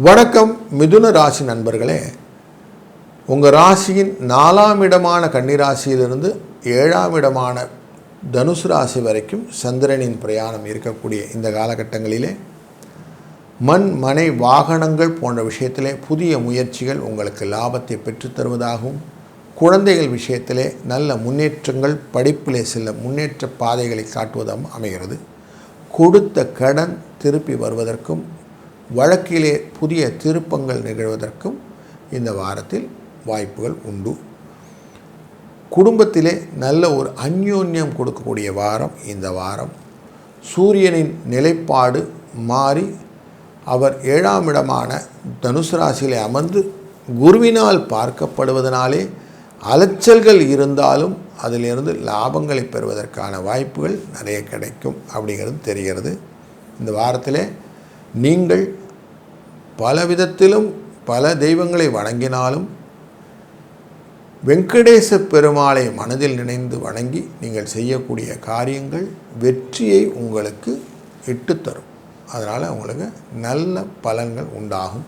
வணக்கம் மிதுன ராசி நண்பர்களே. உங்கள் ராசியின் 4ஆம் இடமான கன்னிராசியிலிருந்து 7ஆம் இடமான தனுசு ராசி வரைக்கும் சந்திரனின் பிரயாணம் இருக்கக்கூடிய இந்த காலகட்டங்களிலே மண் மனை வாகனங்கள் போன்ற விஷயத்திலே புதிய முயற்சிகள் உங்களுக்கு லாபத்தை பெற்றுத்தருவதாகவும், குழந்தைகள் விஷயத்திலே நல்ல முன்னேற்றங்கள், படிப்பிலே சில முன்னேற்ற பாதைகளை காட்டுவதாகவும் அமைகிறது. கொடுத்த கடன் திருப்பி வருவதற்கும், வழக்கிலே புதிய திருப்பங்கள் நிகழ்வதற்கும் இந்த வாரத்தில் வாய்ப்புகள் உண்டு. குடும்பத்திலே நல்ல ஒரு அந்யோன்யம் கொடுக்கக்கூடிய வாரம் இந்த வாரம். சூரியனின் நிலைப்பாடு மாறி அவர் 7ஆம் இடமான தனுசு ராசியிலே அமர்ந்து குருவினால் பார்க்கப்படுவதனாலே அலைச்சல்கள் இருந்தாலும் அதிலிருந்து லாபங்களை பெறுவதற்கான வாய்ப்புகள் நிறைய கிடைக்கும் அப்படிங்கிறது தெரிகிறது. இந்த வாரத்திலே நீங்கள் பல விதத்திலும் பல தெய்வங்களை வணங்கினாலும் வெங்கடேச பெருமாளை மனதில் நினைந்து வணங்கி நீங்கள் செய்யக்கூடிய காரியங்கள் வெற்றியை உங்களுக்கு இட்டுத்தரும். அதனால் உங்களுக்கு நல்ல பலன்கள் உண்டாகும்.